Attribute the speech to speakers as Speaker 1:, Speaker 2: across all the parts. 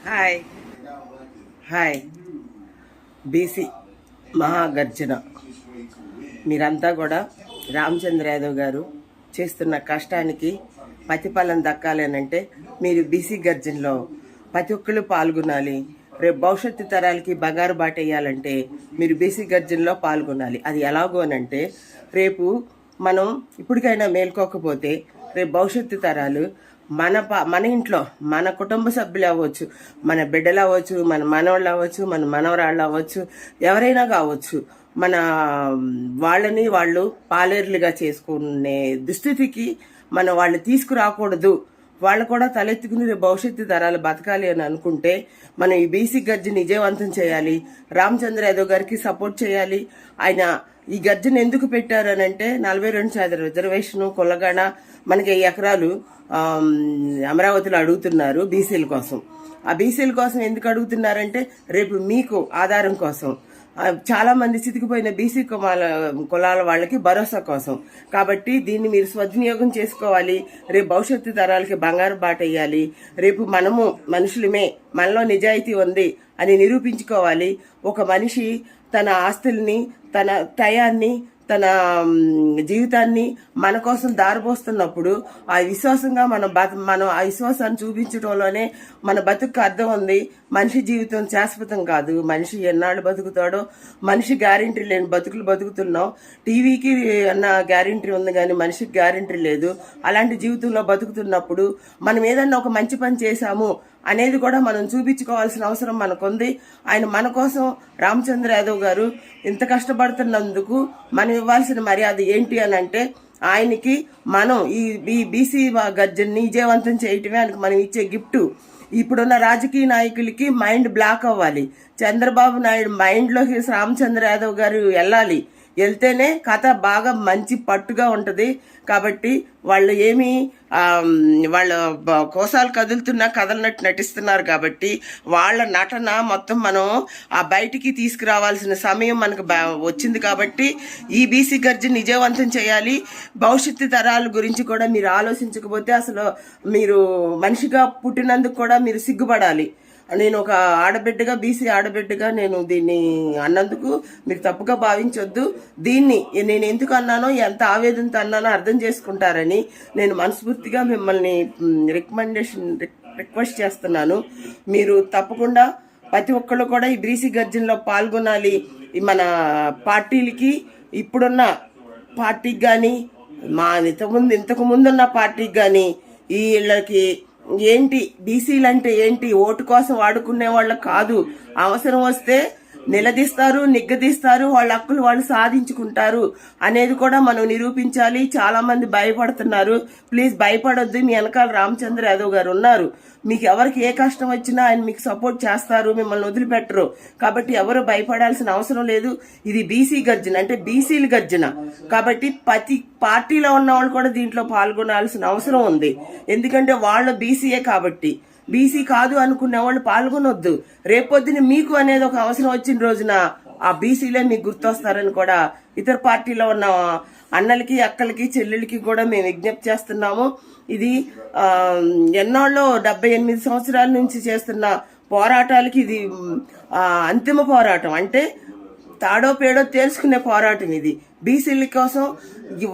Speaker 1: Hi hi BC Mahagarjana. మీరంతా కూడా రామచంద్ర యాదవ్ గారు చేస్తున్న కష్టానికి ప్రతిఫలం దక్కాలనంటే మీరు బీసీ గర్జనలో ప్రతి ఒక్కళ్ళు పాల్గొనాలి. రేపు భవిష్యత్తు తరాలకి బంగారు బాట వేయాలంటే మీరు బీసీ గర్జనలో పాల్గొనాలి. అది ఎలాగోనంటే రేపు మనం ఇప్పటికైనా మేల్కోకపోతే రేపు భవిష్యత్తు తరాలు మన ఇంట్లో మన కుటుంబ సభ్యులు అవ్వచ్చు, మన బిడ్డలు అవ్వచ్చు, మన మనవాళ్ళు అవ్వచ్చు, మన మనవరాళ్ళు అవ్వచ్చు, ఎవరైనా కావచ్చు, మన వాళ్ళని వాళ్ళు పాలేరులుగా చేసుకునే దుస్థితికి వాళ్ళు తీసుకురాకూడదు. వాళ్ళు కూడా తలెత్తుకుని భవిష్యత్తు తరాలు బతకాలి అని అనుకుంటే మనం ఈ బీసీ గర్జన విజయవంతం చేయాలి. రామచంద్ర యాదవ్ గారికి సపోర్ట్ చేయాలి. ఆయన ఈ గర్జన ఎందుకు పెట్టారు అని అంటే 42% రిజర్వేషన్ కొల్లగడ మనకి ఎకరాలు అమరావతిలో అడుగుతున్నారు బీసీల కోసం. ఆ బీసీల కోసం ఎందుకు అడుగుతున్నారంటే రేపు మీకు ఆధారం కోసం. చాలా మంది చితికిపోయిన బీసీ కులాల వాళ్ళకి భరోసా కోసం. కాబట్టి దీన్ని మీరు సద్వినియోగం చేసుకోవాలి. రేపు భవిష్యత్తు తరాలకి బంగారు బాట వేయాలి. రేపు మనము మనుషులమే, మనలో నిజాయితీ ఉంది అని నిరూపించుకోవాలి. ఒక మనిషి తన ఆస్తుల్ని, తన టయాన్ని, తన జీవితాన్ని మన కోసం దారిపోస్తున్నప్పుడు ఆ విశ్వాసంగా మనం ఆ విశ్వాసాన్ని చూపించడంలోనే మన బతుకు అర్థం ఉంది. మనిషి జీవితం శాశ్వతం కాదు. మనిషి ఎన్నాళ్ళు బతుకుతాడో, మనిషి గ్యారెంటీ లేని బతుకులు బతుకుతున్నాం. టీవీకి అన్న గ్యారెంటీ ఉంది కానీ మనిషికి గ్యారెంటీ లేదు. అలాంటి జీవితంలో బతుకుతున్నప్పుడు మనం ఏదన్నా ఒక మంచి పని చేశాము అనేది కూడా మనం చూపించుకోవాల్సిన అవసరం మనకుంది. ఆయన మన కోసం రామచంద్ర యాదవ్ గారు ఇంత కష్టపడుతున్నందుకు మనం ఇవ్వాల్సిన మర్యాద ఏంటి అని అంటే ఆయనకి మనం ఈ బీసీ గర్జన్ని విజయవంతం చేయటమే ఆయనకు మనం ఇచ్చే గిఫ్ట్. ఇప్పుడున్న రాజకీయ నాయకులకి మైండ్ బ్లాక్ అవ్వాలి. చంద్రబాబు నాయుడు మైండ్లోకి రామచంద్ర యాదవ్ గారు వెళ్ళాలి. వెళ్తేనే కథ బాగా మంచి పట్టుగా ఉంటది. కాబట్టి వాళ్ళు వాళ్ళ కోసాలు కదులుతున్నా కదలనట్టు నటిస్తున్నారు. కాబట్టి వాళ్ళ నటన మొత్తం మనం ఆ బయటికి తీసుకురావాల్సిన సమయం మనకు వచ్చింది. కాబట్టి ఈ బీసీ గర్జన విజయవంతం చేయాలి. భవిష్యత్తు తరాల గురించి కూడా మీరు ఆలోచించకపోతే అసలు మీరు మనిషిగా పుట్టినందుకు కూడా మీరు సిగ్గుపడాలి. నేను ఒక ఆడబిడ్డగా, బీసీ ఆడబిడ్డగా నేను దీన్ని అన్నందుకు మీరు తప్పుగా భావించొద్దు. దీన్ని నేను ఎందుకు అన్నానో, ఎంత ఆవేదనతో అన్నానో అర్థం చేసుకుంటారని నేను మనస్ఫూర్తిగా మిమ్మల్ని రిక్వెస్ట్ చేస్తున్నాను. మీరు తప్పకుండా ప్రతి ఒక్కళ్ళు కూడా ఈ బీసీ గర్జనలో పాల్గొనాలి. మన పార్టీలకి, ఇప్పుడున్న పార్టీకి కానీ, ఇంతకు ముందున్న పార్టీకి కానీ, వీళ్ళకి ఏంటి బీసీలు అంటే ఏంటి, ఓటు కోసం వాడుకునే వాళ్ళు కాదు. అవసరం వస్తే నిలదీస్తారు, నిగ్గదీస్తారు, వాళ్ళ హక్కులు వాళ్ళు సాధించుకుంటారు అనేది కూడా మనం నిరూపించాలి. చాలా మంది భయపడుతున్నారు. ప్లీజ్ భయపడొద్దు. మీ వెనకాల రామచంద్ర యాదవ్ గారు ఉన్నారు. మీకు ఎవరికి ఏ కష్టం వచ్చినా ఆయన మీకు సపోర్ట్ చేస్తారు, మిమ్మల్ని వదిలిపెట్టరు. కాబట్టి ఎవరు భయపడాల్సిన అవసరం లేదు. ఇది బీసీ గర్జన అంటే బీసీల గర్జన. కాబట్టి ప్రతి పార్టీలో ఉన్న వాళ్ళు కూడా దీంట్లో పాల్గొనాల్సిన అవసరం ఉంది. ఎందుకంటే వాళ్ళు బీసీయే కాబట్టి. బీసీ కాదు అనుకునే వాళ్ళు పాల్గొనొద్దు. రేపొద్దున మీకు అనేది ఒక అవసరం వచ్చిన రోజున ఆ బీసీలే మీకు గుర్తొస్తారని కూడా ఇతర పార్టీలో ఉన్న అన్నలకి, అక్కలకి, చెల్లెలకి కూడా మేము విజ్ఞప్తి చేస్తున్నాము. ఇది ఎన్నాళ్ళో 78 సంవత్సరాల నుంచి చేస్తున్న పోరాటాలకి ఇది అంతిమ పోరాటం. అంటే తాడో పేడో తేల్చుకునే పోరాటం ఇది. బీసీల కోసం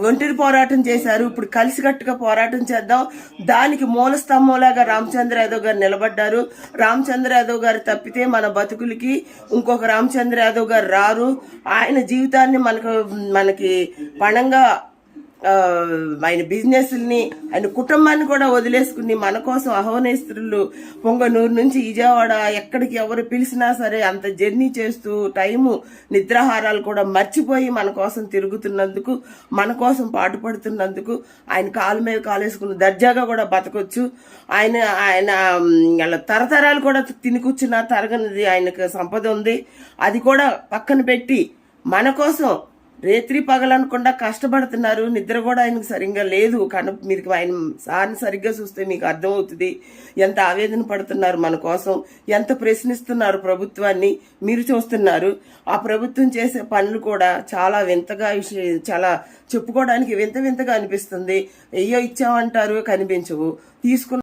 Speaker 1: ఒంటరి పోరాటం చేశారు. ఇప్పుడు కలిసికట్టుగా పోరాటం చేద్దాం. దానికి మూల స్తంభంలాగా రామచంద్ర యాదవ్ గారు నిలబడ్డారు. రామచంద్ర యాదవ్ గారు తప్పితే మన బతుకులకి ఇంకొక రామచంద్ర యాదవ్ గారు రారు. ఆయన జీవితాన్ని మనకి పణంగా ఆయన బిజినెస్ని, ఆయన కుటుంబాన్ని కూడా వదిలేసుకుని మన కోసం అహోనేస్త్రులు పొంగనూరు నుంచి విజయవాడ ఎక్కడికి ఎవరు పిలిచినా సరే అంత జర్నీ చేస్తూ టైము నిద్రాహారాలు కూడా మర్చిపోయి మన కోసం తిరుగుతున్నందుకు, మన కోసం పాటుపడుతున్నందుకు ఆయన కాలు మీద కాలేసుకుని దర్జాగా కూడా బతకొచ్చు. ఆయన తరతరాలు కూడా తిని కూర్చున్న తరగనిది ఆయనకు సంపద ఉంది. అది కూడా పక్కన పెట్టి మన కోసం రేత్రి పగలనకుండా కష్టపడుతున్నారు. నిద్ర కూడా ఆయనకు సరిగ్గా లేదు. మీరు ఆయన సార్ని సరిగ్గా చూస్తే మీకు అర్థమవుతుంది ఎంత ఆవేదన పడుతున్నారు మన కోసం, ఎంత ప్రశ్నిస్తున్నారు ప్రభుత్వాన్ని మీరు చూస్తున్నారు. ఆ ప్రభుత్వం చేసే పనులు కూడా చాలా వింతగా, చాలా చెప్పుకోవడానికి వింత వింతగా అనిపిస్తుంది. అయ్యో ఇచ్చామంటారు, కనిపించవు. తీసుకున్న